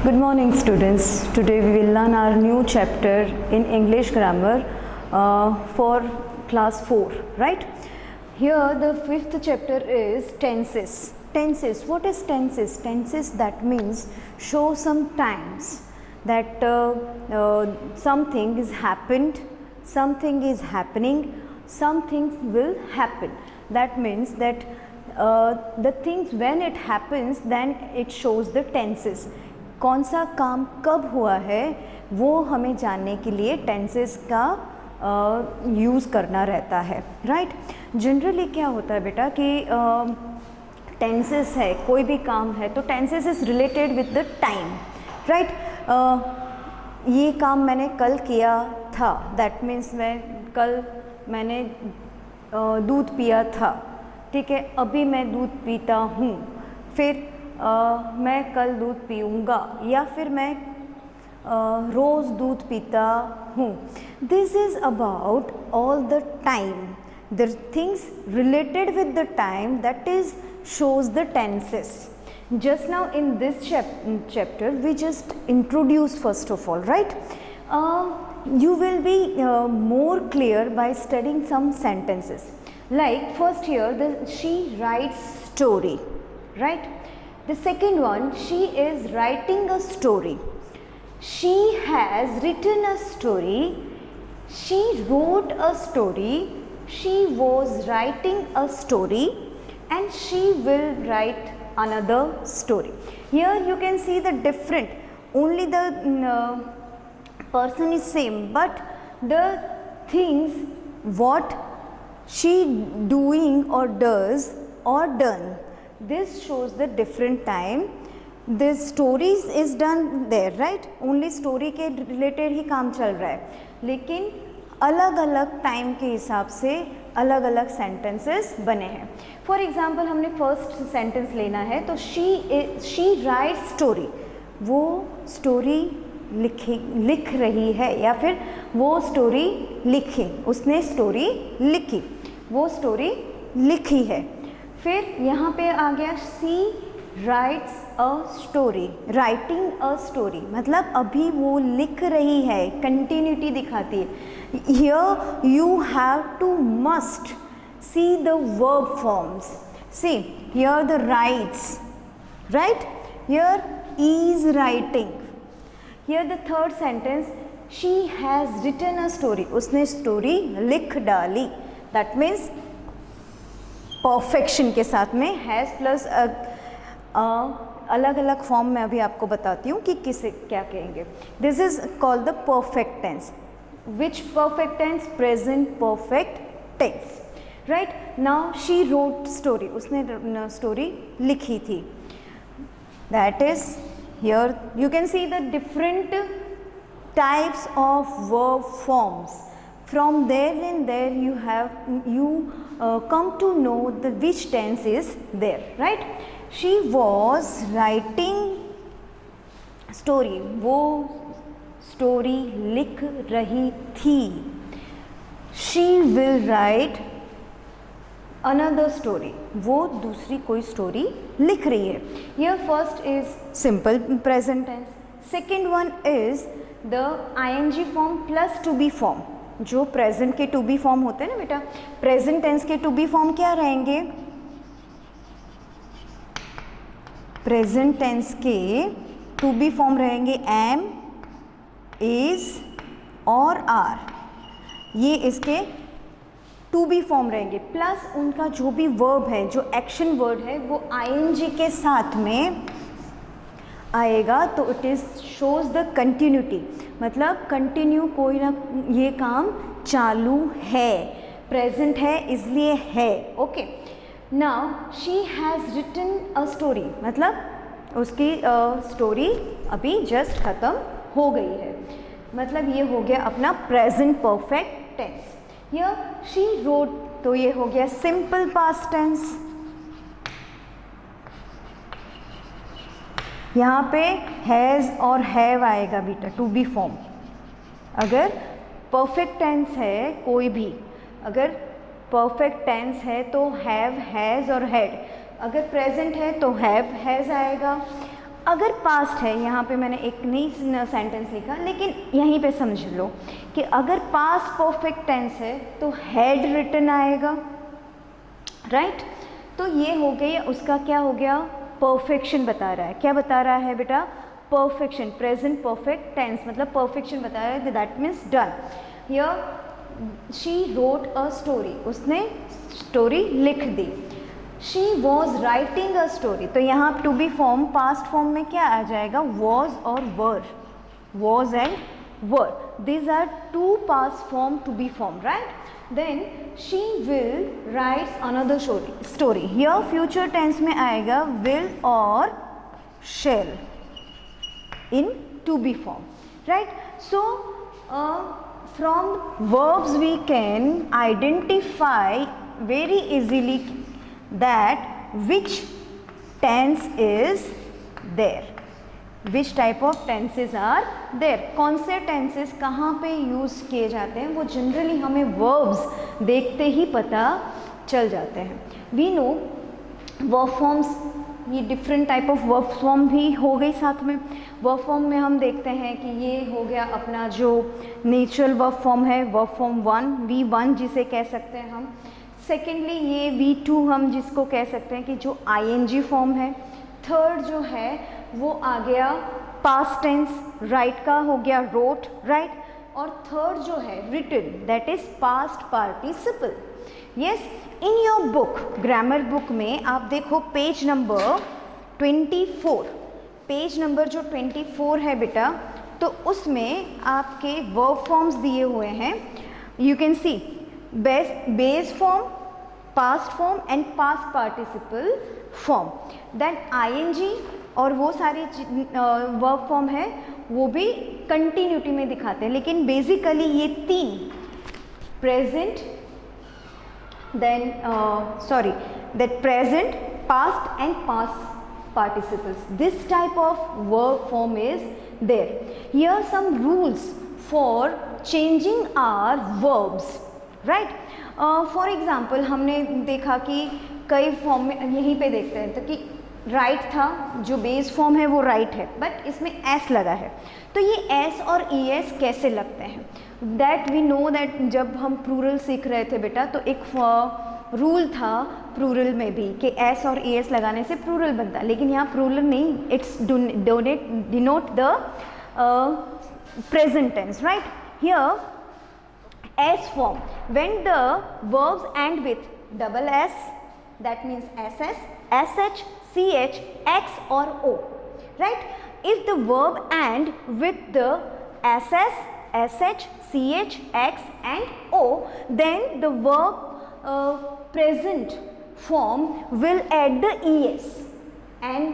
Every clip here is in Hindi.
Good morning, students. Today we will learn our new chapter in English grammar for class 4, right? Here the fifth chapter is tenses. Tenses. What is tenses? Tenses, that means show some times that something is happened, something is happening, something will happen. That means that the things when it happens, then it shows the tenses. कौन सा काम कब हुआ है वो हमें जानने के लिए टेंसेस का यूज़ करना रहता है, राइट? जनरली क्या होता है बेटा कि टेंसेस है, कोई भी काम है तो tenses is related with the time, right? ये काम मैंने कल किया था, दैट मीन्स मैंने दूध पिया था, ठीक है? अभी मैं दूध पीता हूँ, फिर मैं कल दूध पीऊँगा, या फिर मैं रोज़ दूध पीता हूँ. This is about all the time, the things related with the time, that is shows the tenses. Just now in this chapter we just introduce first of all, right? You will be more clear by studying some sentences. Like first here, she writes story, right? The second one, she is writing a story. She has written a story. She wrote a story. She was writing a story, and she will write another story. Here you can see the different. Only the person is same, but the things what she doing or does or done, this shows the different time. This stories is done there, right? Only story के related ही काम चल रहा है, लेकिन अलग अलग टाइम के हिसाब से अलग अलग सेंटेंसेस बने हैं. फॉर एग्जाम्पल हमने फर्स्ट सेंटेंस लेना है तो शी राइट स्टोरी, वो स्टोरी लिख रही है, या फिर वो स्टोरी लिखी, उसने स्टोरी लिखी, वो स्टोरी लिखी है. फिर यहाँ पे आ गया see writes a story, writing a story मतलब अभी वो लिख रही है, कंटिन्यूटी दिखाती है. Here you have to must see the verb forms. See here the writes, right? Here is writing. Here the third sentence, she has written a story, उसने स्टोरी लिख डाली. दैट मीन्स परफेक्शन के साथ में हैज़ प्लस अलग अलग फॉर्म में अभी आपको बताती हूँ कि किसे क्या कहेंगे. This is called the perfect tense. Which perfect tense? Present perfect tense, right? Now she wrote story, उसने स्टोरी लिखी थी. That is here you can see the different types of verb forms. From there and there you come to know the which tense is there, right? She was writing story, वो story लिख रही थी. She will write another story, वो दूसरी कोई story लिख रही है. Here first is simple present tense. Second one is the ing form plus to be form. जो प्रेजेंट के टू बी फॉर्म होते हैं ना बेटा, प्रेजेंट टेंस के टू बी फॉर्म क्या रहेंगे? प्रेजेंट टेंस के टू बी फॉर्म रहेंगे एम, इज और आर. ये इसके टू बी फॉर्म रहेंगे, प्लस उनका जो भी वर्ब है, जो एक्शन वर्ड है, वो आईएनजी के साथ में आएगा. तो it is shows the continuity, मतलब कंटिन्यू, कोई ना ये काम चालू है, प्रेजेंट है इसलिए है. Okay. Now she has written a story, मतलब उसकी स्टोरी अभी जस्ट ख़त्म हो गई है, मतलब ये हो गया अपना present perfect tense. Here she wrote, तो ये हो गया सिंपल पास्ट टेंस. यहाँ पे हैज़ और हैव आएगा बेटा टू बी फॉर्म. अगर परफेक्ट टेंस है कोई भी, अगर परफेक्ट टेंस है तो हैव, हैज़ और हैड. अगर प्रेजेंट है तो हैव, हैज़ आएगा. अगर पास्ट है, यहाँ पे मैंने एक नई सेंटेंस लिखा, लेकिन यहीं पे समझ लो कि अगर पास्ट परफेक्ट टेंस है तो हैड रिटन आएगा, राइट। तो ये हो गई, उसका क्या हो गया, परफेक्शन बता रहा है। क्या बता रहा है बेटा, परफेक्शन, प्रेजेंट परफेक्ट टेंस मतलब परफेक्शन बता रहा है, that means done. Here she wrote a story, उसने स्टोरी लिख दी। She was writing a story, तो यहाँ to be form past form में क्या आ जाएगा, वॉज और were, was and were, these are two past form to be formed, right? Then she will write another story. Here future tense में आएगा will और shall in to be form, right? So from verbs we can identify very easily that which tense is there, which type of tenses are there. कौन से टेंसेज कहाँ पे यूज़ किए जाते हैं वो जनरली हमें वर्ब्स देखते ही पता चल जाते हैं। वी नो वर्ब फॉर्म्स, ये different type of verb form भी हो गई साथ में। वर्ब फॉर्म में हम देखते हैं कि ये हो गया अपना जो नेचुरल वर्ब फॉर्म है, वर्ब फॉर्म 1, V1 जिसे कह सकते हैं हम। सेकेंडली ये V2 हम जिसको कह सकते हैं कि जो ING फॉर्म है। थर्ड जो है वो आ गया पास्ट टेंस, राइट का हो गया रोट, राइट। और थर्ड जो है written, that is past participle. Yes, in your book, grammar book में आप देखो पेज नंबर 24, पेज नंबर जो 24 है बेटा, तो उसमें आपके वर्ब फॉर्म्स दिए हुए हैं। You can see base form, past form and past participle form. Then ING और वो सारी वर्ब फॉर्म है वो भी कंटिन्यूटी में दिखाते हैं, लेकिन बेसिकली ये तीन present, then that present, past and past participles, this type of verb form is there. Here some rules for changing our verbs, right. For example हमने देखा कि कई फॉर्म में यहीं पे देखते हैं तो कि राइट था, जो बेस फॉर्म है वो राइट है, बट इसमें एस लगा है। तो ये एस और ES कैसे लगते हैं, दैट वी नो दैट जब हम प्लूरल सीख रहे थे बेटा, तो एक रूल था प्लूरल में भी कि एस और ES लगाने से प्लूरल बनता है, लेकिन यहाँ प्लूरल नहीं, it's denote the present tense, right. Here S form, when the verbs end with double S, that means SS, SH, CH, X or O, right? If the verb end with the SS, SH, CH, X and O, then the verb present form will add the ES, and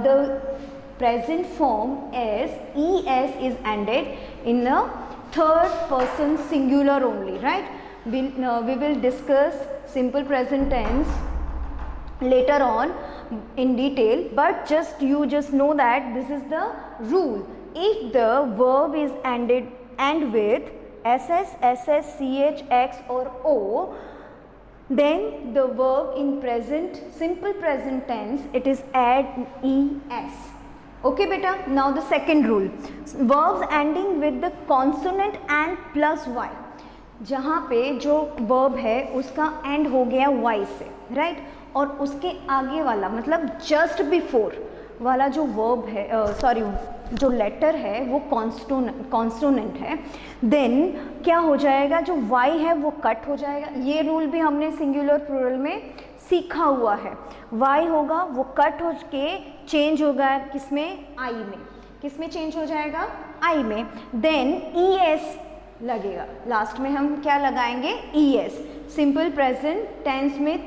the present form as ES is ended in a third person singular only, right? We will discuss simple present tense later on in detail, but you just know that this is the rule. If the verb is end with SS, SS, CH, X or O, then the verb in present simple present tense it is add ES. Okay beta, now the second rule, verbs ending with the consonant and plus y, जहाँ पे जो verb है उसका end हो गया y से, right, और उसके आगे वाला मतलब just before वाला जो verb है, जो letter है वो consonant है, then क्या हो जाएगा, जो y है वो cut हो जाएगा। ये rule भी हमने singular plural में सीखा हुआ है। y होगा वो कट हो के चेंज होगा किसमें, I में, किसमें चेंज हो जाएगा, I में। देन ES लगेगा, लास्ट में हम क्या लगाएंगे, ES। सिंपल प्रेजेंट टेंस में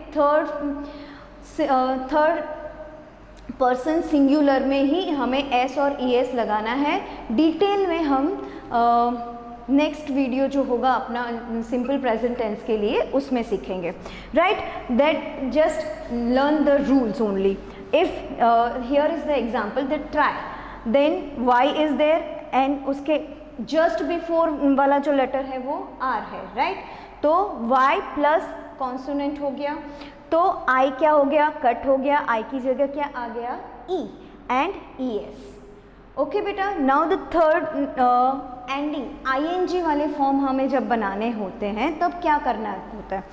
थर्ड पर्सन सिंगुलर में ही हमें S और ES लगाना है। डिटेल में हम नेक्स्ट वीडियो जो होगा अपना सिंपल प्रेजेंट टेंस के लिए उसमें सीखेंगे, right. That just learn the rules only. If here is the example that try, then y is there and उसके जस्ट बिफोर वाला जो लेटर है वो R है, राइट। तो y प्लस कॉन्सोनेंट हो गया, तो I क्या हो गया, कट हो गया, I की जगह क्या आ गया, E। and es. ओके बेटा, now the third ending ing वाले फॉर्म हमें जब बनाने होते हैं तब क्या करना होता है?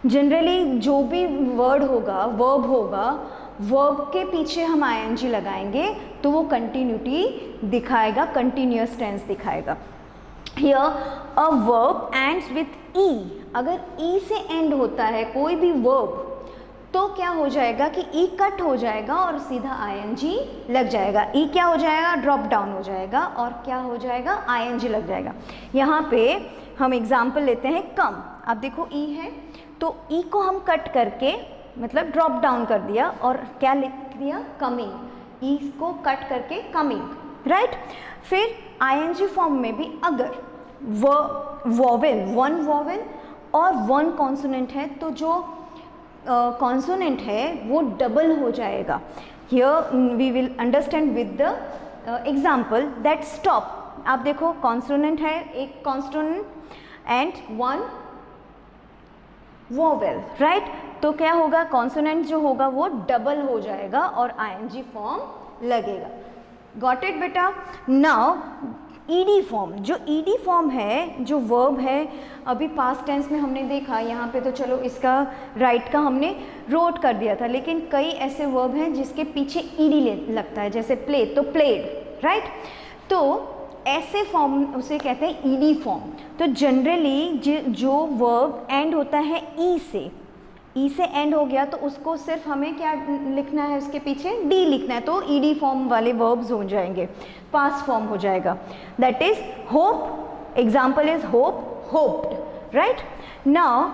जनरली जो भी वर्ड होगा, वर्ब होगा, वर्ब के पीछे हम ing लगाएंगे तो वो कंटिन्यूटी दिखाएगा, कंटिन्यूअस टेंस दिखाएगा. Here a verb ends with E. अगर ई से एंड होता है कोई भी वर्ब तो क्या हो जाएगा कि ई कट हो जाएगा और सीधा ing लग जाएगा. ई क्या हो जाएगा? ड्रॉप डाउन हो जाएगा और क्या हो जाएगा? ing लग जाएगा. यहाँ पे हम एग्जाम्पल लेते हैं कम. आप देखो ई है तो ई को हम कट करके मतलब ड्रॉप डाउन कर दिया और क्या लिख दिया? कमिंग. ई को कट करके कमिंग, राइट. फिर ing फॉर्म में भी अगर वॉवेल, वन वॉवेल और वन कॉन्सोनेंट है तो जो कॉन्सोनेंट है वो डबल हो जाएगा. Here we will understand with the example that stop. आप देखो कॉन्सोनेंट है, एक consonant and one vowel, right. तो क्या होगा? कॉन्सोनेंट जो होगा वो डबल हो जाएगा और ing फॉर्म लगेगा. गॉट इट बेटा? Now ED form. जो ईडी फॉर्म है, जो वर्ब है, अभी पास्ट टेंस में हमने देखा, यहाँ पे तो चलो इसका राइट का हमने रोट कर दिया था, लेकिन कई ऐसे वर्ब हैं जिसके पीछे ईडी लगता है, जैसे प्ले तो प्लेड, राइट. तो ऐसे फॉर्म उसे कहते हैं ईडी फॉर्म. तो जनरली जो वर्ब एंड होता है ई से एंड हो गया तो उसको सिर्फ हमें क्या लिखना है? उसके पीछे डी लिखना है, तो ईडी फॉर्म वाले वर्ब्स हो जाएंगे, पास्ट फॉर्म हो जाएगा. That is hope. Example is hope, hoped, right. Now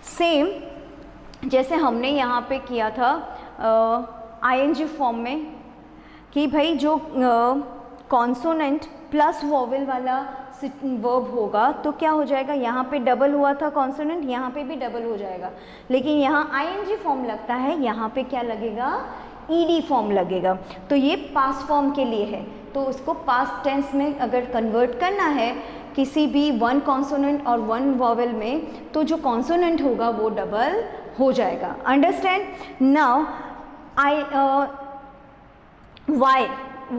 same जैसे हमने यहाँ पे किया था ing फॉर्म में कि भाई जो कॉन्सोनेंट प्लस वॉवेल वाला वर्ब होगा तो क्या हो जाएगा? यहाँ पे डबल हुआ था कॉन्सोनेंट, यहाँ पे भी डबल हो जाएगा, लेकिन यहाँ ing फॉर्म लगता है, यहाँ पे क्या लगेगा? ईडी फॉर्म लगेगा. तो ये पास्ट फॉर्म के लिए है. तो उसको पास्ट टेंस में अगर कन्वर्ट करना है किसी भी वन कॉन्सोनेंट और वन वॉवेल में तो जो कॉन्सोनेंट होगा वो डबल हो जाएगा. Understand? Now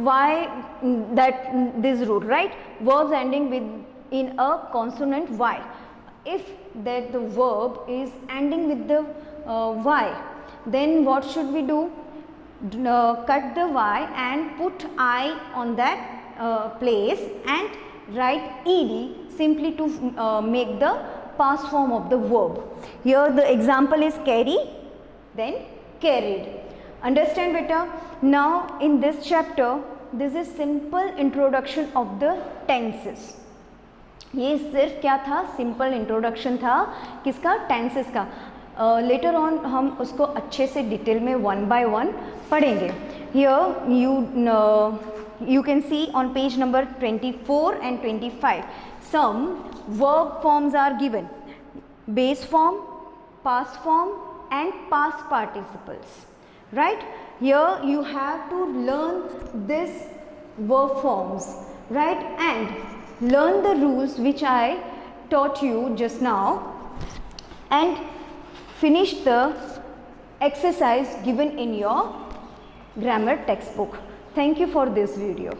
why that this rule, right? Verbs ending with in a consonant y. If that the verb is ending with the y, then what should we do? Cut the y and put I on that place and write ed simply to make the past form of the verb. Here the example is carry, then carried. Understand beta? Now in this chapter this is simple introduction of the tenses. ये सिर्फ क्या था? सिंपल इंट्रोडक्शन था. किसका? टेंसेस का. लेटर ऑन हम उसको अच्छे से डिटेल में वन बाय वन पढ़ेंगे. Here you can see on page number 24 and 25 some verb forms are given: base form, past form and past participles. Right? Here you have to learn this verb forms, right, and learn the rules which I taught you just now and finish the exercise given in your grammar textbook. Thank you for this video.